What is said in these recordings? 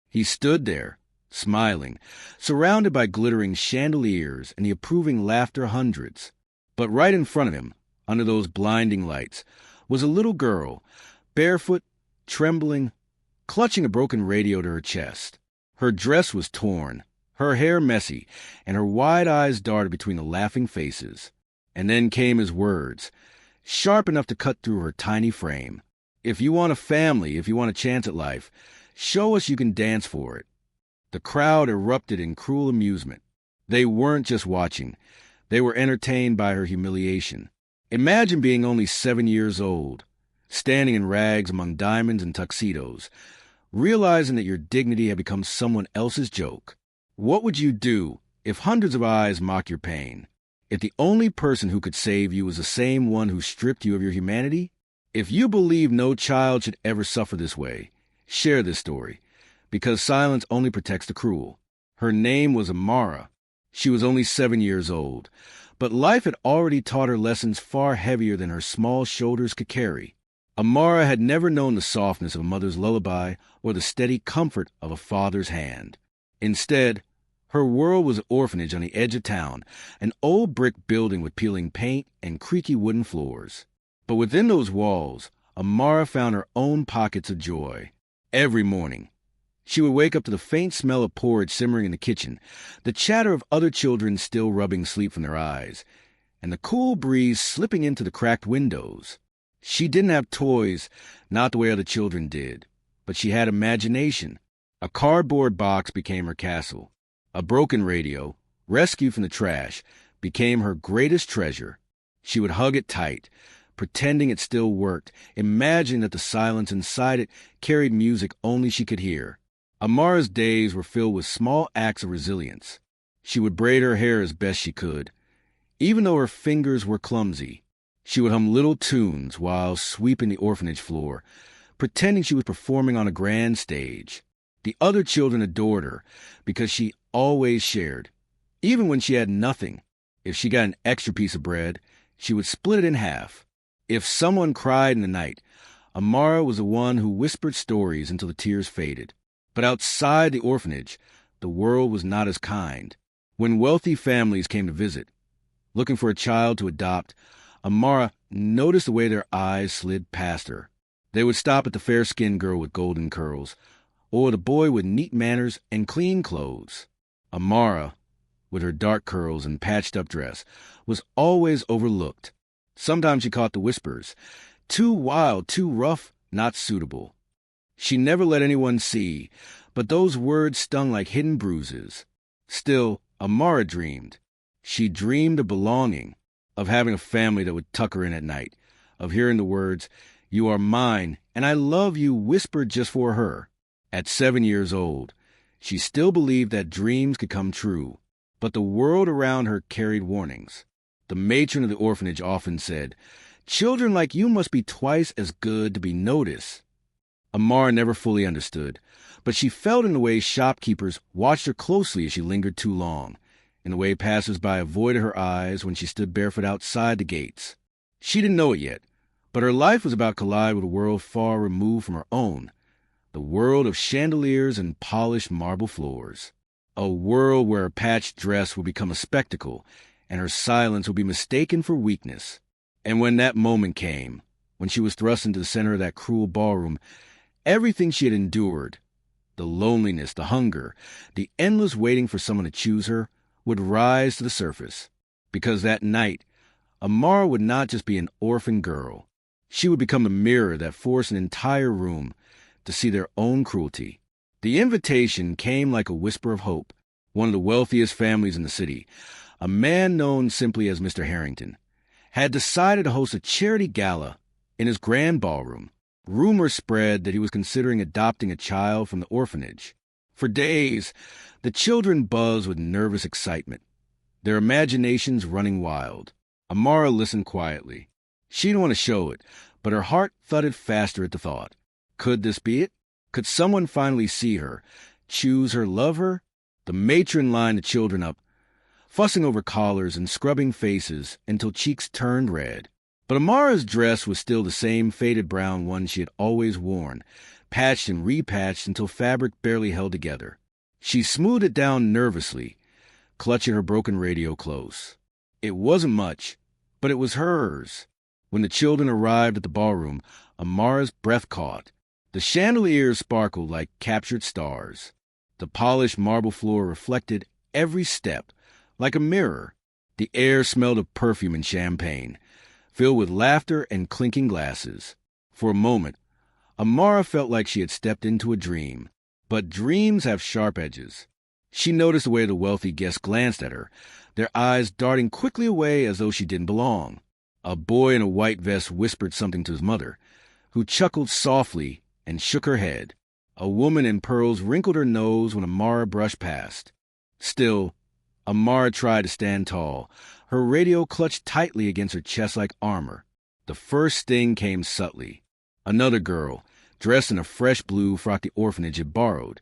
He stood there, smiling, surrounded by glittering chandeliers and the approving laughter of hundreds. But right in front of him, under those blinding lights, was a little girl, barefoot, trembling, clutching a broken radio to her chest. Her dress was torn, her hair messy, and her wide eyes darted between the laughing faces. And then came his words, sharp enough to cut through her tiny frame. If you want a family, if you want a chance at life, show us you can dance for it. The crowd erupted in cruel amusement. They weren't just watching. They were entertained by her humiliation. Imagine being only 7 years old, standing in rags among diamonds and tuxedos, realizing that your dignity had become someone else's joke. What would you do if hundreds of eyes mocked your pain? If the only person who could save you was the same one who stripped you of your humanity? If you believe no child should ever suffer this way, share this story, because silence only protects the cruel. Her name was Amara. She was only 7 years old, but life had already taught her lessons far heavier than her small shoulders could carry. Amara had never known the softness of a mother's lullaby or the steady comfort of a father's hand. Instead, her world was an orphanage on the edge of town, an old brick building with peeling paint and creaky wooden floors. But within those walls, Amara found her own pockets of joy. Every morning, she would wake up to the faint smell of porridge simmering in the kitchen, the chatter of other children still rubbing sleep from their eyes, and the cool breeze slipping into the cracked windows. She didn't have toys, not the way other children did, but she had imagination. A cardboard box became her castle. A broken radio, rescued from the trash, became her greatest treasure. She would hug it tight, pretending it still worked, imagining that the silence inside it carried music only she could hear. Amara's days were filled with small acts of resilience. She would braid her hair as best she could. Even though her fingers were clumsy, she would hum little tunes while sweeping the orphanage floor, pretending she was performing on a grand stage. The other children adored her because she always shared. Even when she had nothing, if she got an extra piece of bread, she would split it in half. If someone cried in the night, Amara was the one who whispered stories until the tears faded. But outside the orphanage, the world was not as kind. When wealthy families came to visit, looking for a child to adopt, Amara noticed the way their eyes slid past her. They would stop at the fair-skinned girl with golden curls, or the boy with neat manners and clean clothes. Amara, with her dark curls and patched-up dress, was always overlooked. Sometimes she caught the whispers, "Too wild, too rough, not suitable." She never let anyone see, but those words stung like hidden bruises. Still, Amara dreamed. She dreamed of belonging, of having a family that would tuck her in at night, of hearing the words, "You are mine, and I love you," whispered just for her. At 7 years old, she still believed that dreams could come true, but the world around her carried warnings. The matron of the orphanage often said, "Children like you must be twice as good to be noticed." Amara never fully understood, but she felt in the way shopkeepers watched her closely as she lingered too long, in the way passers-by avoided her eyes when she stood barefoot outside the gates. She didn't know it yet, but her life was about to collide with a world far removed from her own, the world of chandeliers and polished marble floors. A world where a patched dress would become a spectacle, and her silence would be mistaken for weakness. And when that moment came, when she was thrust into the center of that cruel ballroom, everything she had endured, the loneliness, the hunger, the endless waiting for someone to choose her, would rise to the surface. Because that night, Amara would not just be an orphan girl. She would become a mirror that forced an entire room to see their own cruelty. The invitation came like a whisper of hope. One of the wealthiest families in the city, a man known simply as Mr. Harrington, had decided to host a charity gala in his grand ballroom. Rumors spread that he was considering adopting a child from the orphanage. For days, the children buzzed with nervous excitement, their imaginations running wild. Amara listened quietly. She didn't want to show it, but her heart thudded faster at the thought. Could this be it? Could someone finally see her, choose her, love her? The matron lined the children up, fussing over collars and scrubbing faces until cheeks turned red. But Amara's dress was still the same faded brown one she had always worn, patched and repatched until fabric barely held together. She smoothed it down nervously, clutching her broken radio close. It wasn't much, but it was hers. When the children arrived at the ballroom, Amara's breath caught. The chandeliers sparkled like captured stars. The polished marble floor reflected every step, like a mirror. The air smelled of perfume and champagne, filled with laughter and clinking glasses. For a moment, Amara felt like she had stepped into a dream. But dreams have sharp edges. She noticed the way the wealthy guests glanced at her, their eyes darting quickly away as though she didn't belong. A boy in a white vest whispered something to his mother, who chuckled softly and shook her head. A woman in pearls wrinkled her nose when Amara brushed past. Still, Amara tried to stand tall, her radio clutched tightly against her chest like armor. The first sting came subtly. Another girl, dressed in a fresh blue frock the orphanage had borrowed,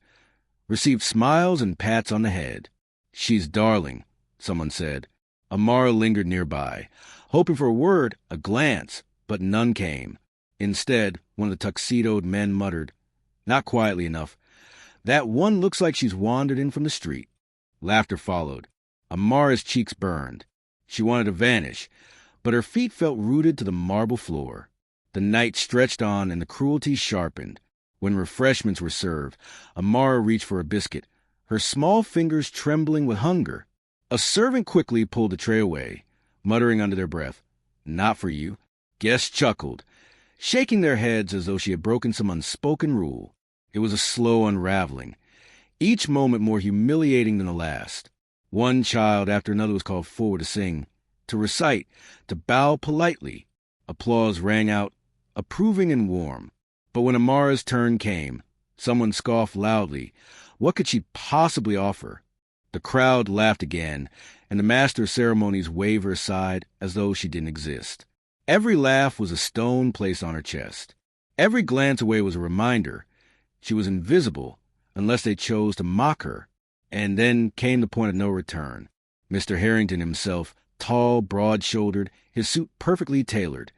received smiles and pats on the head. "She's darling," someone said. Amara lingered nearby, hoping for a word, a glance, but none came. Instead, one of the tuxedoed men muttered, not quietly enough, "That one looks like she's wandered in from the street." Laughter followed. Amara's cheeks burned. She wanted to vanish, but her feet felt rooted to the marble floor. The night stretched on and the cruelty sharpened. When refreshments were served, Amara reached for a biscuit, her small fingers trembling with hunger. A servant quickly pulled the tray away, muttering under their breath, "Not for you." Guests chuckled, shaking their heads as though she had broken some unspoken rule. It was a slow unraveling, each moment more humiliating than the last. One child after another was called forward to sing, to recite, to bow politely. Applause rang out, approving and warm. But when Amara's turn came, someone scoffed loudly. What could she possibly offer? The crowd laughed again, and the master of ceremonies waved her aside as though she didn't exist. Every laugh was a stone placed on her chest. Every glance away was a reminder she was invisible unless they chose to mock her. And then came the point of no return. Mr. Harrington himself, tall, broad-shouldered, his suit perfectly tailored,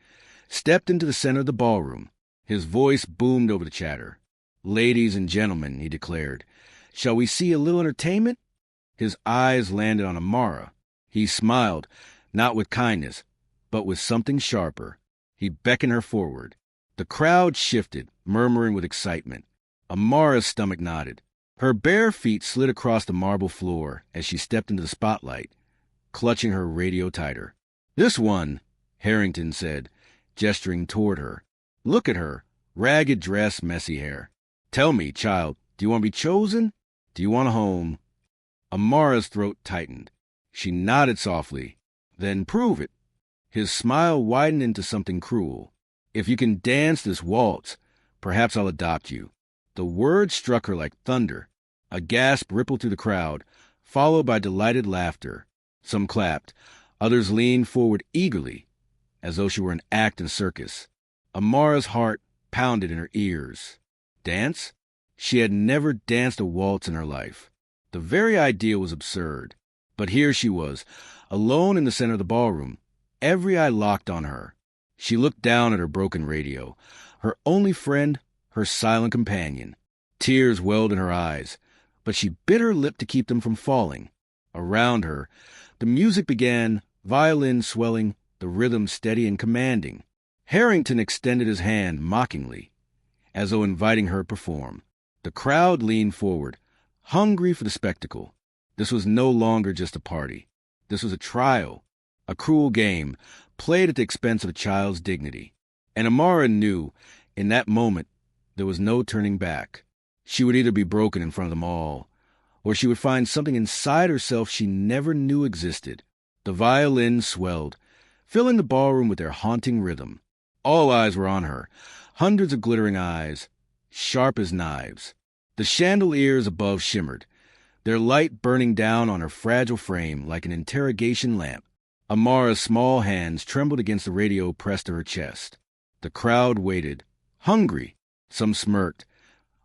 stepped into the center of the ballroom. His voice boomed over the chatter. "Ladies and gentlemen," he declared, "shall we see a little entertainment?" His eyes landed on Amara. He smiled, not with kindness, but with something sharper. He beckoned her forward. The crowd shifted, murmuring with excitement. Amara's stomach knotted. Her bare feet slid across the marble floor as she stepped into the spotlight, clutching her radio tighter. "This one," Harrington said, gesturing toward her. "Look at her, ragged dress, messy hair. Tell me, child, do you want to be chosen? Do you want a home?" Amara's throat tightened. She nodded softly. "Then prove it." His smile widened into something cruel. "If you can dance this waltz, perhaps I'll adopt you." The word struck her like thunder. A gasp rippled through the crowd, followed by delighted laughter. Some clapped. Others leaned forward eagerly, as though she were an act in a circus. Amara's heart pounded in her ears. Dance? She had never danced a waltz in her life. The very idea was absurd. But here she was, alone in the center of the ballroom, every eye locked on her. She looked down at her broken radio, her only friend, her silent companion. Tears welled in her eyes, but she bit her lip to keep them from falling. Around her, the music began, violin swelling, the rhythm steady and commanding. Harrington extended his hand mockingly, as though inviting her to perform. The crowd leaned forward, hungry for the spectacle. This was no longer just a party. This was a trial, a cruel game, played at the expense of a child's dignity. And Amara knew, in that moment, there was no turning back. She would either be broken in front of them all, or she would find something inside herself she never knew existed. The violins swelled, filling the ballroom with their haunting rhythm. All eyes were on her, hundreds of glittering eyes, sharp as knives. The chandeliers above shimmered, their light burning down on her fragile frame like an interrogation lamp. Amara's small hands trembled against the radio pressed to her chest. The crowd waited, hungry. Some smirked.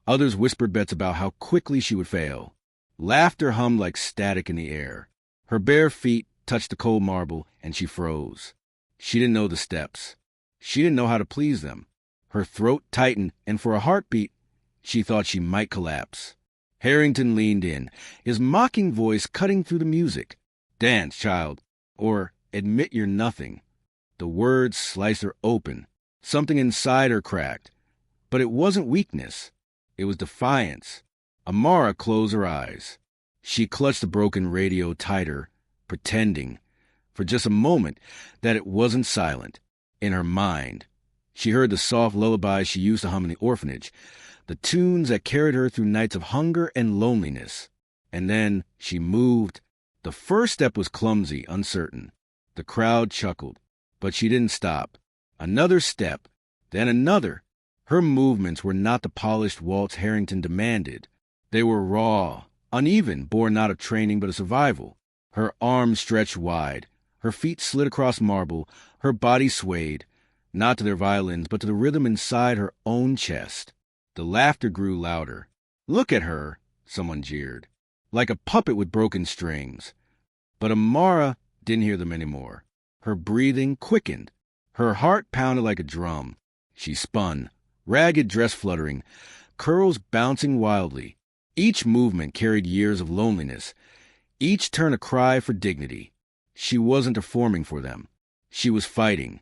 Others whispered bets about how quickly she would fail. Laughter hummed like static in the air. Her bare feet touched the cold marble, and she froze. She didn't know the steps. She didn't know how to please them. Her throat tightened, and for a heartbeat, She thought she might collapse. Harrington leaned in, his mocking voice cutting through the music. "Dance, child, or admit you're nothing." The words sliced her open. Something inside her cracked. But it wasn't weakness. It was defiance. Amara closed her eyes. She clutched the broken radio tighter, pretending, for just a moment, that it wasn't silent. In her mind, she heard the soft lullabies she used to hum in the orphanage, the tunes that carried her through nights of hunger and loneliness. And then she moved. The first step was clumsy, uncertain. The crowd chuckled, but she didn't stop. Another step, then another. Her movements were not the polished waltz Harrington demanded. They were raw, uneven, born not of training but of survival. Her arms stretched wide. Her feet slid across marble. Her body swayed, not to their violins, but to the rhythm inside her own chest. The laughter grew louder. "Look at her," someone jeered, "like a puppet with broken strings." But Amara didn't hear them anymore. Her breathing quickened. Her heart pounded like a drum. She spun, ragged dress fluttering, curls bouncing wildly. Each movement carried years of loneliness, each turn a cry for dignity. She wasn't performing for them. She was fighting.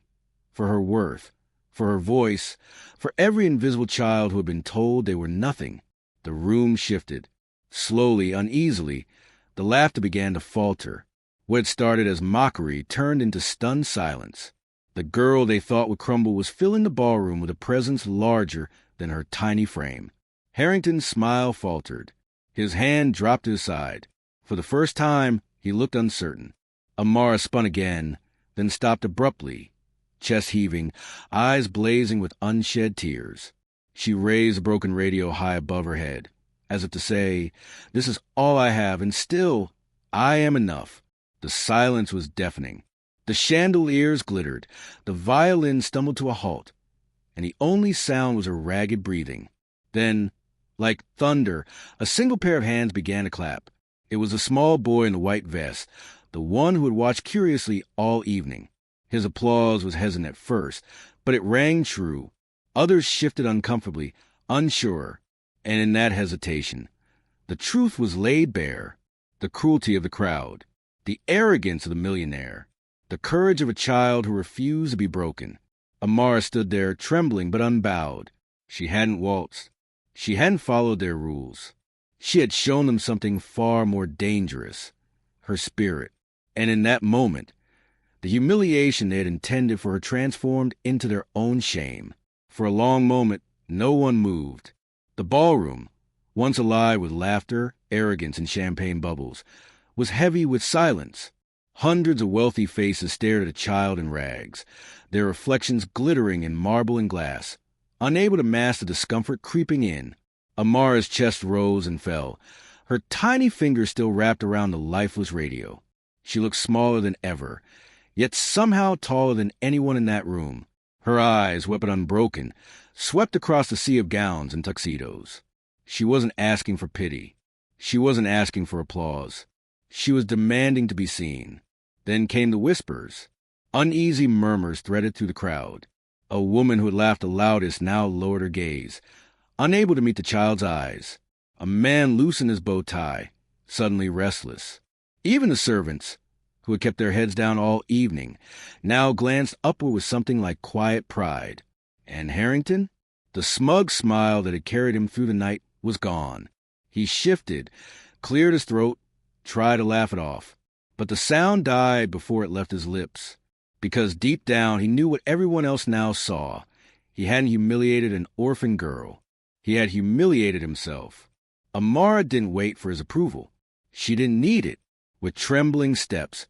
For her worth, for her voice, for every invisible child who had been told they were nothing. The room shifted. Slowly, uneasily, the laughter began to falter. What had started as mockery turned into stunned silence. The girl they thought would crumble was filling the ballroom with a presence larger than her tiny frame. Harrington's smile faltered. His hand dropped to his side. For the first time, he looked uncertain. Amara spun again, then stopped abruptly, chest heaving, eyes blazing with unshed tears. She raised the broken radio high above her head, as if to say, "This is all I have, and still, I am enough." The silence was deafening. The chandeliers glittered. The violin stumbled to a halt, and the only sound was her ragged breathing. Then, like thunder, a single pair of hands began to clap. It was the small boy in the white vest, the one who had watched curiously all evening. His applause was hesitant at first, but it rang true. Others shifted uncomfortably, unsure, and in that hesitation, the truth was laid bare. The cruelty of the crowd, the arrogance of the millionaire, the courage of a child who refused to be broken. Amara stood there, trembling but unbowed. She hadn't waltzed. She hadn't followed their rules. She had shown them something far more dangerous, her spirit. And in that moment, the humiliation they had intended for her transformed into their own shame. For a long moment, no one moved. The ballroom, once alive with laughter, arrogance, and champagne bubbles, was heavy with silence. Hundreds of wealthy faces stared at a child in rags, their reflections glittering in marble and glass, unable to mask the discomfort creeping in. Amara's chest rose and fell, her tiny fingers still wrapped around the lifeless radio. She looked smaller than ever, yet somehow taller than anyone in that room. Her eyes, weapon unbroken, swept across the sea of gowns and tuxedos. She wasn't asking for pity. She wasn't asking for applause. She was demanding to be seen. Then came the whispers. Uneasy murmurs threaded through the crowd. A woman who had laughed the loudest now lowered her gaze, unable to meet the child's eyes. A man loosened his bow tie, suddenly restless. Even the servants, who had kept their heads down all evening, now glanced upward with something like quiet pride. And Harrington? The smug smile that had carried him through the night was gone. He shifted, cleared his throat, tried to laugh it off. But the sound died before it left his lips, because deep down he knew what everyone else now saw. He hadn't humiliated an orphan girl. He had humiliated himself. Amara didn't wait for his approval. She didn't need it. With trembling steps,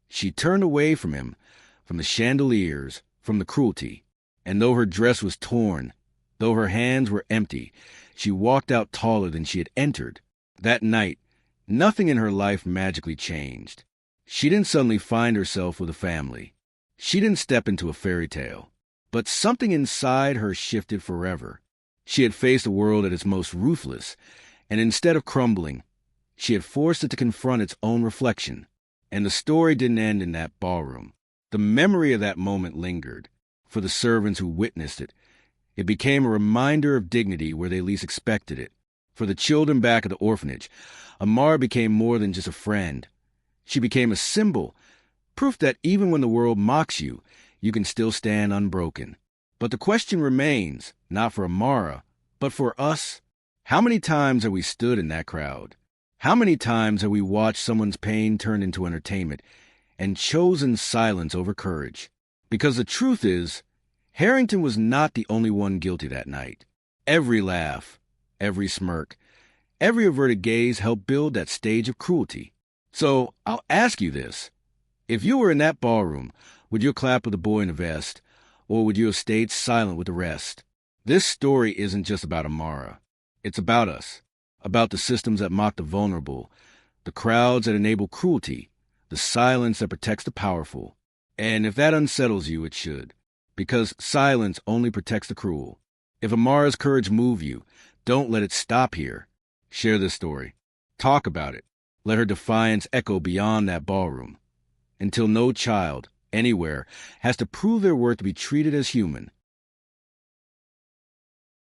she turned away from him, from the chandeliers, from the cruelty. And though her dress was torn, though her hands were empty, she walked out taller than she had entered. That night, nothing in her life magically changed. She didn't suddenly find herself with a family. She didn't step into a fairy tale. But something inside her shifted forever. She had faced a world at its most ruthless, and instead of crumbling, she had forced it to confront its own reflection. And the story didn't end in that ballroom. The memory of that moment lingered, for the servants who witnessed it, It became a reminder of dignity where they least expected it. For the children back at the orphanage, Amara became more than just a friend. She became a symbol, proof that even when the world mocks you, you can still stand unbroken. But the question remains, not for Amara, but for us. How many times have we stood in that crowd? How many times have we watched someone's pain turn into entertainment and chosen silence over courage? Because the truth is, Harrington was not the only one guilty that night. Every laugh, every smirk, every averted gaze helped build that stage of cruelty. So I'll ask you this. If you were in that ballroom, would you clap with the boy in the vest, or would you have stayed silent with the rest? This story isn't just about Amara. It's about us, about the systems that mock the vulnerable, the crowds that enable cruelty, the silence that protects the powerful. And if that unsettles you, it should, because silence only protects the cruel. If Amara's courage moved you, don't let it stop here. Share this story. Talk about it. Let her defiance echo beyond that ballroom. Until no child, anywhere, has to prove their worth to be treated as human,